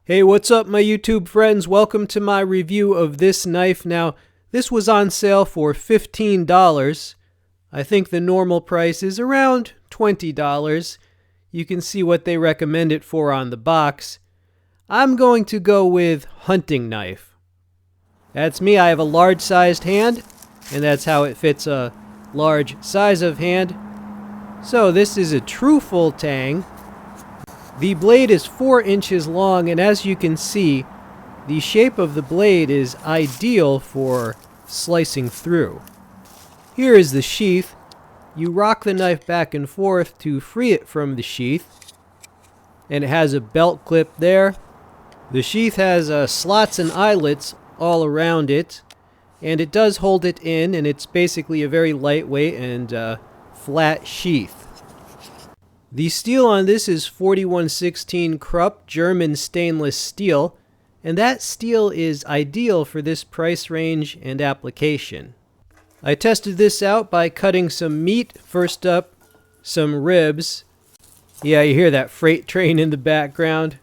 Hey, what's up my YouTube friends? Welcome to my review of this knife. Now, this was on sale for $15. I think the normal price is around $20. You can see what they recommend it for on the box. I'm going to go with hunting knife. That's me. I have a large sized hand, and that's how it fits a large size of hand. So this is a true full tang. The blade is 4 inches long, and as you can see, the shape of the blade is ideal for slicing through. Here is the sheath. You rock the knife back and forth to free it from the sheath, and it has a belt clip there. The sheath has slots and eyelets all around it, and it does hold it in, and it's basically a very lightweight and flat sheath. The steel on this is 4116 Krupp German stainless steel, and that steel is ideal for this price range and application. I tested this out by cutting some meat. First up, some ribs. Yeah, you hear that freight train in the background.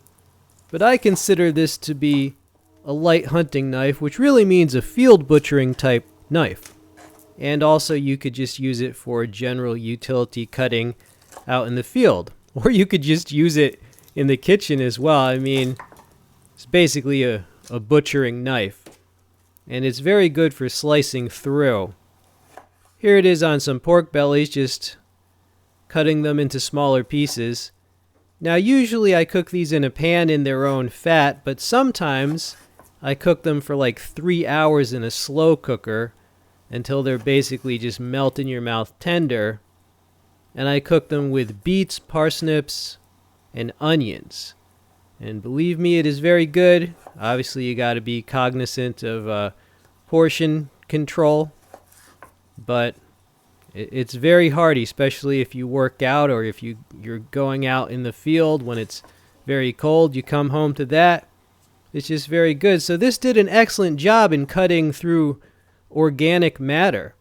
But I consider this to be a light hunting knife, which really means a field butchering type knife. And also you could just use it for general utility cutting out in the field, or you could just use it in the kitchen as well. I mean, it's basically a butchering knife, and it's very good for slicing through. Here it is on some pork bellies, just cutting them into smaller pieces. Now usually I cook these in a pan in their own fat, but sometimes I cook them for like 3 hours in a slow cooker until they're basically just melt in your mouth tender. And I cook them with beets, parsnips, and onions. And believe me, it is very good. Obviously, you got to be cognizant of portion control. But it's very hearty, especially if you work out or if you're going out in the field when it's very cold. You come home to that. It's just very good. So this did an excellent job in cutting through organic matter.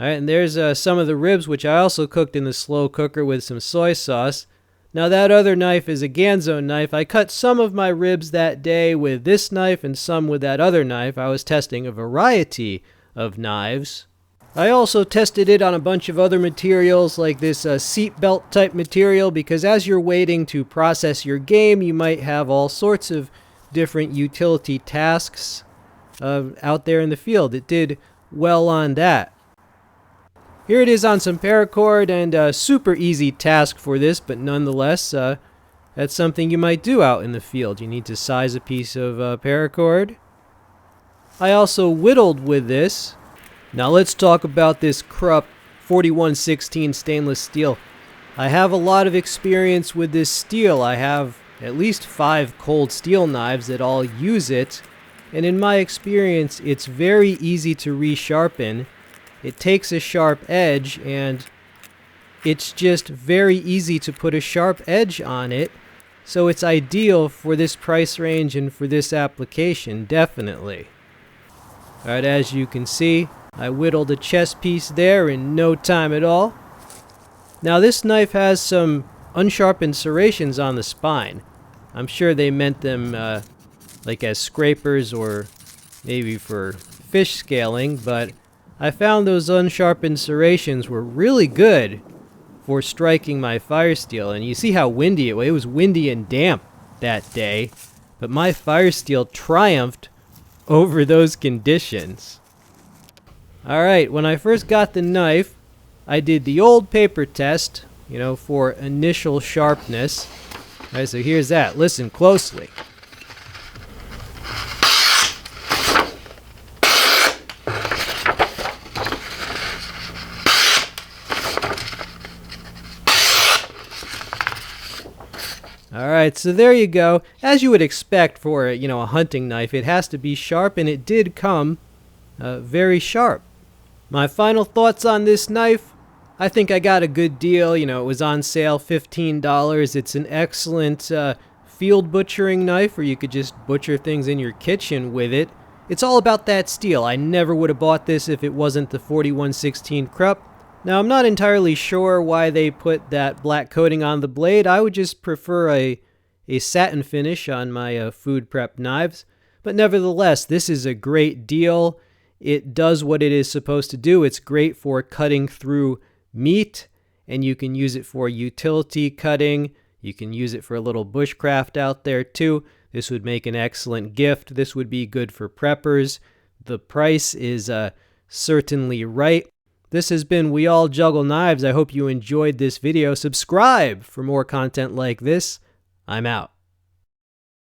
All right, and there's some of the ribs, which I also cooked in the slow cooker with some soy sauce. Now that other knife is a Ganzo knife. I cut some of my ribs that day with this knife and some with that other knife. I was testing a variety of knives. I also tested it on a bunch of other materials like this seat belt type material, because as you're waiting to process your game, you might have all sorts of different utility tasks out there in the field. It did well on that. Here it is on some Paracord, and a super easy task for this, but nonetheless, that's something you might do out in the field. You need to size a piece of Paracord. I also whittled with this. Now let's talk about this Krupp 4116 stainless steel. I have a lot of experience with this steel. I have at least 5 cold steel knives that all use it, and in my experience, it's very easy to resharpen. It takes a sharp edge, and it's just very easy to put a sharp edge on it. So it's ideal for this price range and for this application, definitely. Alright, as you can see, I whittled a chest piece there in no time at all. Now this knife has some unsharpened serrations on the spine. I'm sure they meant them like as scrapers or maybe for fish scaling, but I found those unsharpened serrations were really good for striking my fire steel. And you see how windy it was. It was windy and damp that day, but my fire steel triumphed over those conditions. Alright, when I first got the knife, I did the old paper test, for initial sharpness. Alright, so here's that. Listen closely. Alright, so there you go. As you would expect for a hunting knife, it has to be sharp, and it did come very sharp. My final thoughts on this knife: I think I got a good deal. It was on sale, $15. It's an excellent field butchering knife, or you could just butcher things in your kitchen with it. It's all about that steel. I never would have bought this if it wasn't the 4116 Krupp. Now, I'm not entirely sure why they put that black coating on the blade. I would just prefer a a satin finish on my food prep knives. But nevertheless, this is a great deal. It does what it is supposed to do. It's great for cutting through meat, and you can use it for utility cutting. You can use it for a little bushcraft out there too. This would make an excellent gift. This would be good for preppers. The price is certainly right. This has been We All Juggle Knives. I hope you enjoyed this video. Subscribe for more content like this. I'm out.